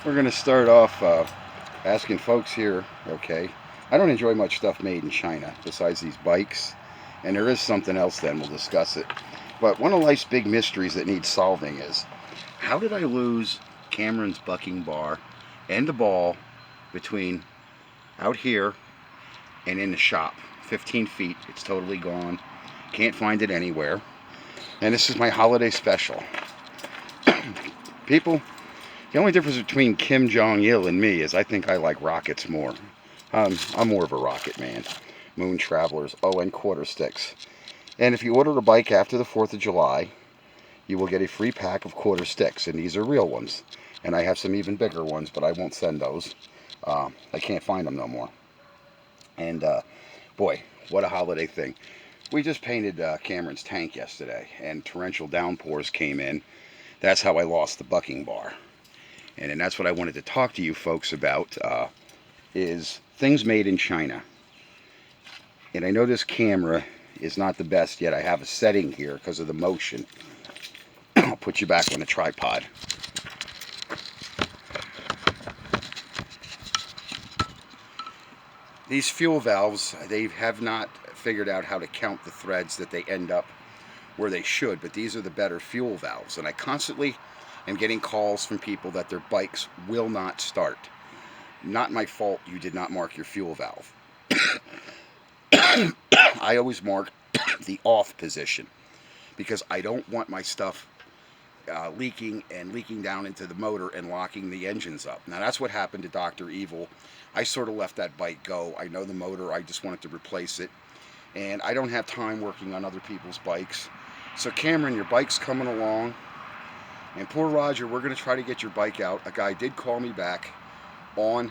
We're going to start off asking folks here, okay? I don't enjoy much stuff made in China besides these bikes, and there is something else then, we'll discuss it. But one of life's big mysteries that needs solving is how did I lose Cameron's bucking bar and the ball between out here and in the shop? 15 feet, it's totally gone. Can't find it anywhere. And this is my holiday special. People, the only difference between Kim Jong Il and me is I think I like rockets more. I'm more of a rocket man. Moon travelers, oh, and quarter sticks. And if you order a bike after the 4th of July, you will get a free pack of quarter sticks, and these are real ones. And I have some even bigger ones, but I won't send those. I can't find them no more. And boy, what a holiday thing. We just painted Cameron's tank yesterday, and torrential downpours came in. That's how I lost the bucking bar. And that's what I wanted to talk to you folks about, is things made in China. And I know this camera is not the best yet. I have a setting here because of the motion. I'll put you back on the tripod. These fuel valves, they have not figured out how to count the threads that they end up where they should, but these are the better fuel valves. And I constantly am getting calls from people that their bikes will not start. Not my fault you did not mark your fuel valve. I always mark the off position because I don't want my stuff leaking down into the motor and locking the engines up. Now that's what happened to Dr. Evil. I sort of let that bike go. I know the motor, I just wanted to replace it. And I don't have time working on other people's bikes. So Cameron, your bike's coming along. And poor Roger, we're going to try to get your bike out. A guy did call me back on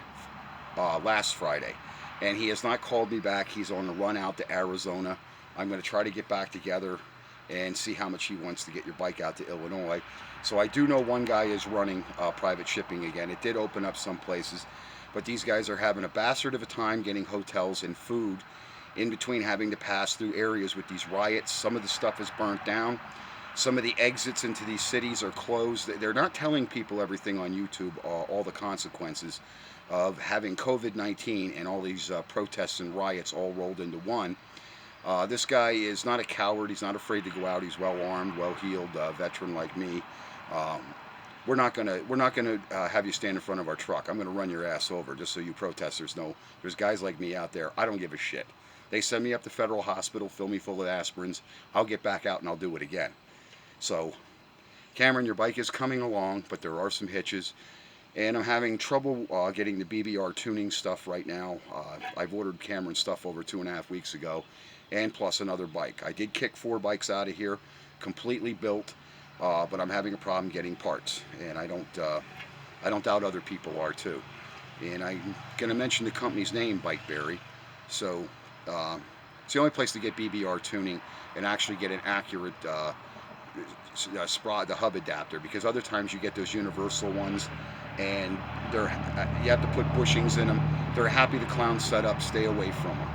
last Friday. And he has not called me back. He's on a run out to Arizona. I'm going to try to get back together and see how much he wants to get your bike out to Illinois. So I do know one guy is running private shipping again. It did open up some places, but these guys are having a bastard of a time getting hotels and food in between having to pass through areas with these riots. Some of the stuff is burnt down. Some of the exits into these cities are closed. They're not telling people everything on YouTube, all the consequences of having COVID-19 and all these protests and riots all rolled into one. This guy is not a coward. He's not afraid to go out. He's well armed, well heeled, veteran like me. We're not gonna have you stand in front of our truck. I'm gonna run your ass over, just so you protesters know. There's guys like me out there. I don't give a shit. They send me up to Federal Hospital, fill me full of aspirins. I'll get back out and I'll do it again. So, Cameron, your bike is coming along, but there are some hitches. And I'm having trouble getting the BBR tuning stuff right now. I've ordered Cameron stuff over 2.5 weeks ago, and plus another bike. I did kick 4 bikes out of here, completely built, but I'm having a problem getting parts, and I don't doubt other people are too. And I'm going to mention the company's name, Bikeberry. So it's the only place to get BBR tuning and actually get an accurate the hub adapter, because other times you get those universal ones and you have to put bushings in them. They're happy the clown set up. Stay away from them.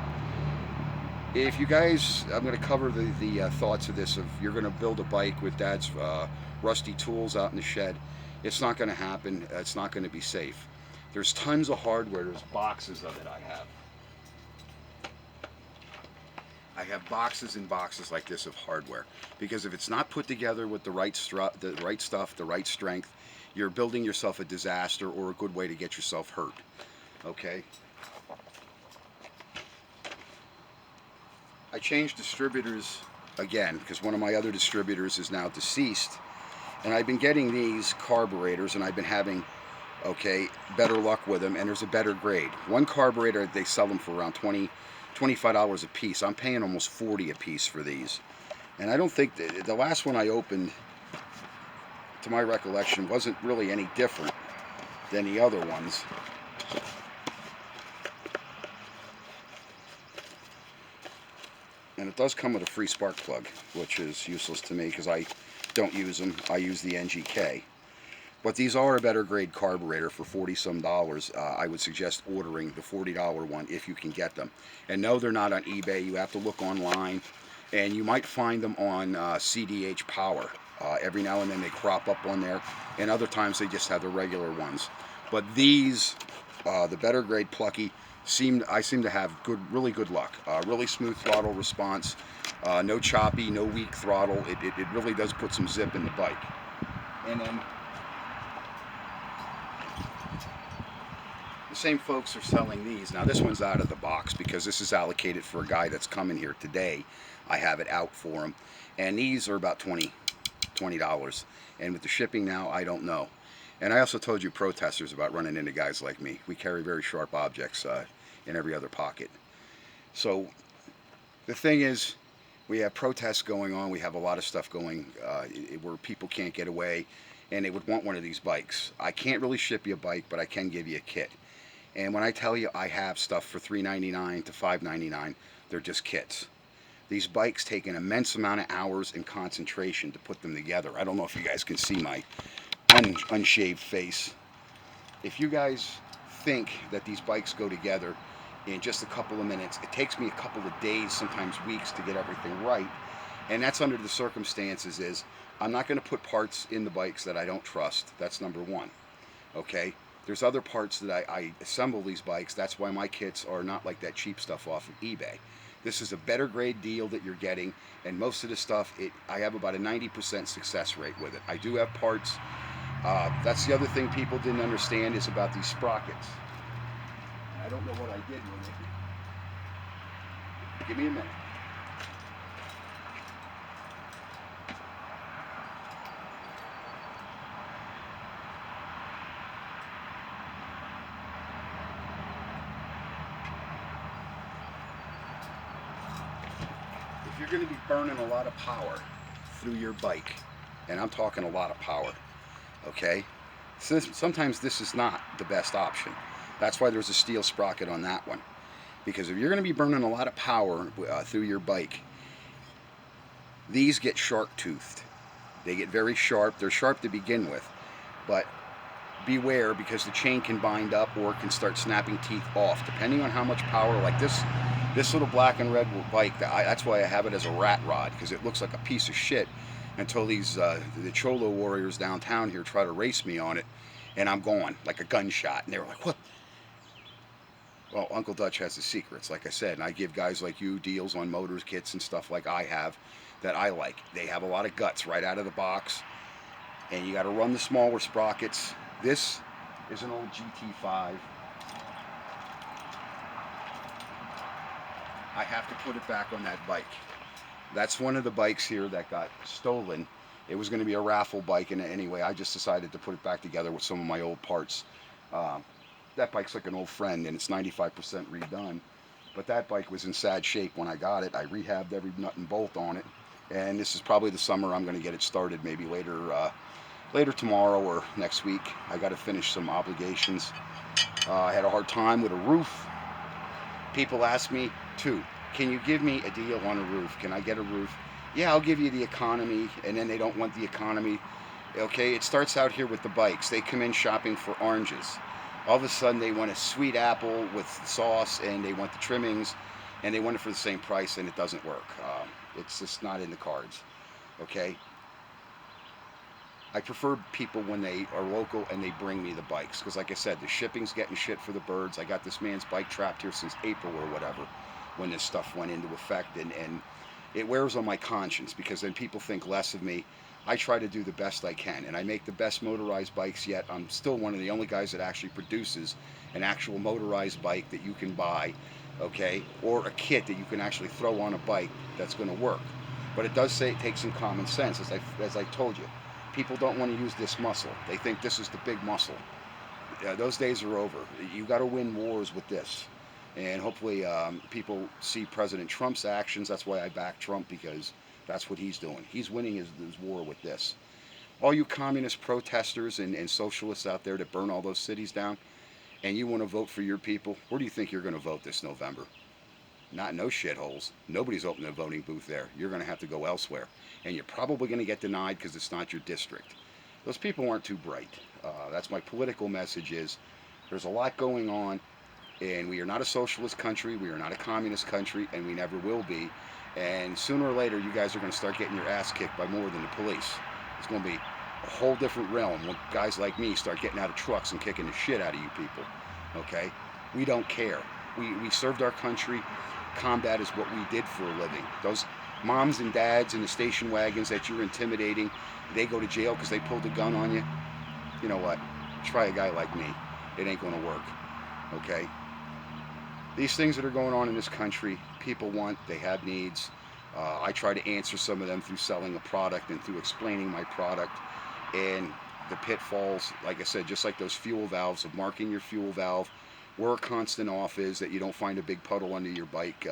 If you guys, I'm going to cover the thoughts of this. If you're going to build a bike with Dad's rusty tools out in the shed, it's not going to happen. It's not going to be safe. There's tons of hardware. There's boxes of it I have. I have boxes and boxes like this of hardware, because if it's not put together with the right stuff, the right strength, you're building yourself a disaster or a good way to get yourself hurt. Okay? I changed distributors again because one of my other distributors is now deceased, and I've been getting these carburetors and I've been having better luck with them, and there's a better grade. One carburetor, they sell them for around $25 a piece. I'm paying almost $40 a piece for these. And I don't think the last one I opened, to my recollection, wasn't really any different than the other ones. And it does come with a free spark plug, which is useless to me because I don't use them. I use the NGK. But these are a better grade carburetor for 40 some dollars. I would suggest ordering the $40 one if you can get them. And no, they're not on eBay. You have to look online, and you might find them on CDH Power. Every now and then they crop up on there, and other times they just have the regular ones. But these, the better grade Plucky, I seem to have really good luck. Really smooth throttle response, no choppy, no weak throttle. It really does put some zip in the bike. And then the same folks are selling these. Now this one's out of the box because this is allocated for a guy that's coming here today. I have it out for him. And these are about $20. And with the shipping now, I don't know. And I also told you protesters about running into guys like me. We carry very sharp objects in every other pocket. So the thing is, we have protests going on. We have a lot of stuff going where people can't get away, and they would want one of these bikes. I can't really ship you a bike, but I can give you a kit. And when I tell you I have stuff for $3.99 to $5.99, they're just kits. These bikes take an immense amount of hours and concentration to put them together. I don't know if you guys can see my unshaved face. If you guys think that these bikes go together in just a couple of minutes, it takes me a couple of days, sometimes weeks, to get everything right. And that's under the circumstances is I'm not going to put parts in the bikes that I don't trust. That's number one. Okay? There's other parts that I assemble these bikes. That's why my kits are not like that cheap stuff off of eBay. This is a better grade deal that you're getting, and most of the stuff, I have about a 90% success rate with it. I do have parts. That's the other thing people didn't understand is about these sprockets. I don't know what I did with it. Give me a minute. If you're going to be burning a lot of power through your bike, and I'm talking a lot of power, okay? So sometimes this is not the best option. That's why there's a steel sprocket on that one. Because if you're going to be burning a lot of power through your bike, these get shark-toothed. They get very sharp. They're sharp to begin with, but beware because the chain can bind up or it can start snapping teeth off, depending on how much power. Like this little black and red bike, that's why I have it as a rat rod, because it looks like a piece of shit until these the Cholo warriors downtown here try to race me on it, and I'm going like a gunshot, and they were like, what? Well, Uncle Dutch has his secrets, like I said, and I give guys like you deals on motors kits and stuff like I have that I like. They have a lot of guts right out of the box, and you got to run the smaller sprockets. This is an old GT5. I have to put it back on that bike. That's one of the bikes here that got stolen. It was going to be a raffle bike, and anyway, I just decided to put it back together with some of my old parts. That bike's like an old friend, and it's 95% redone. But that bike was in sad shape when I got it. I rehabbed every nut and bolt on it, and this is probably the summer I'm going to get it started, maybe later tomorrow or next week. I got to finish some obligations. I had a hard time with a roof. People ask me, too, can you give me a deal on a roof? Can I get a roof? Yeah, I'll give you the economy, and then they don't want the economy. Okay, it starts out here with the bikes. They come in shopping for oranges. All of a sudden, they want a sweet apple with sauce, and they want the trimmings, and they want it for the same price, and it doesn't work. It's just not in the cards. Okay? I prefer people when they are local and they bring me the bikes, because like I said, the shipping's getting shit for the birds. I got this man's bike trapped here since April or whatever when this stuff went into effect, and it wears on my conscience because then people think less of me. I try to do the best I can, and I make the best motorized bikes yet. I'm still one of the only guys that actually produces an actual motorized bike that you can buy, okay, or a kit that you can actually throw on a bike that's going to work. But it does say it takes some common sense, as I told you. People don't want to use this muscle. They think this is the big muscle. Those days are over. You got to win wars with this. And hopefully people see President Trump's actions. That's why I back Trump, because that's what he's doing. He's winning his war with this. All you communist protesters and socialists out there that burn all those cities down, and you want to vote for your people, where do you think you're going to vote this November? Not in those shitholes. Nobody's opening a voting booth there. You're going to have to go elsewhere. And you're probably going to get denied because it's not your district. Those people aren't too bright. That's my political message is there's a lot going on, and we are not a socialist country, we are not a communist country, and we never will be. And sooner or later, you guys are going to start getting your ass kicked by more than the police. It's going to be a whole different realm when guys like me start getting out of trucks and kicking the shit out of you people. Okay? We don't care. We served our country. Combat is what we did for a living. Those moms and dads in the station wagons that you're intimidating, they go to jail because they pulled a gun on you. You know what? Try a guy like me. It ain't going to work. Okay? These things that are going on in this country, people want, they have needs. I try to answer some of them through selling a product and through explaining my product and the pitfalls, like I said, just like those fuel valves, of marking your fuel valve, where a constant off is, that you don't find a big puddle under your bike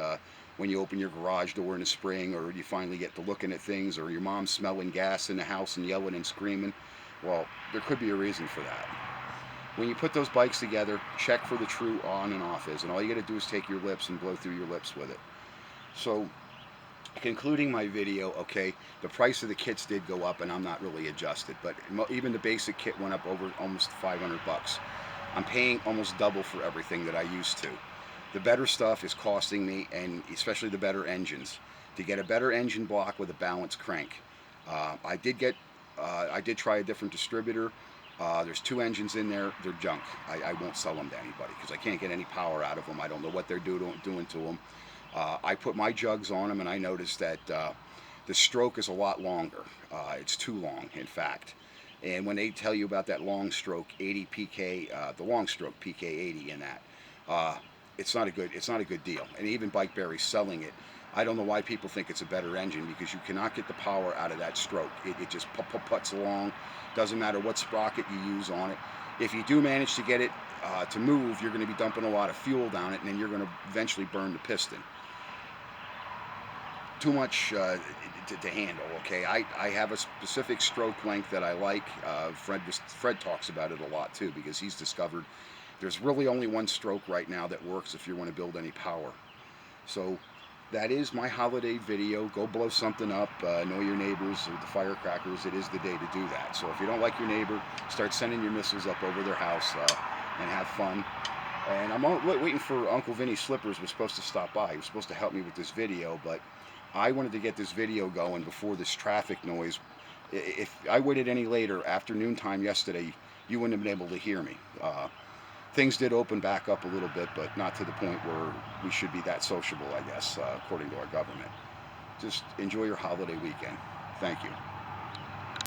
when you open your garage door in the spring, or you finally get to looking at things, or your mom's smelling gas in the house and yelling and screaming. Well, there could be a reason for that. When you put those bikes together, check for the true on and off is, and all you got to do is take your lips and blow through your lips with it. So, concluding my video, okay, the price of the kits did go up, and I'm not really adjusted, but even the basic kit went up over almost 500 bucks. I'm paying almost double for everything that I used to. The better stuff is costing me, and especially the better engines. To get a better engine block with a balanced crank, I did try a different distributor. There's 2 engines in there. They're junk. I won't sell them to anybody because I can't get any power out of them. I don't know what they're doing to them. I put my jugs on them, and I noticed that the stroke is a lot longer. It's too long, in fact. And when they tell you about that long stroke 80 PK, the long stroke PK 80 in that, it's not a good deal. And even Bikeberry's selling it. I don't know why people think it's a better engine, because you cannot get the power out of that stroke. It just puts along. Doesn't matter what sprocket you use on it. If you do manage to get it to move, you're going to be dumping a lot of fuel down it, and then you're going to eventually burn the piston. Too much to handle. Okay, I have a specific stroke length that I like. Fred talks about it a lot too, because he's discovered there's really only one stroke right now that works if you want to build any power. So that is my holiday video. Go blow something up. Know your neighbors with the firecrackers. It is the day to do that. So if you don't like your neighbor, start sending your missiles up over their house and have fun. And I'm waiting for Uncle Vinny's Slippers was supposed to stop by. He was supposed to help me with this video, but I wanted to get this video going before this traffic noise. If I waited any later, after noontime yesterday, you wouldn't have been able to hear me. Things did open back up a little bit, but not to the point where we should be that sociable, I guess, according to our government. Just enjoy your holiday weekend. Thank you.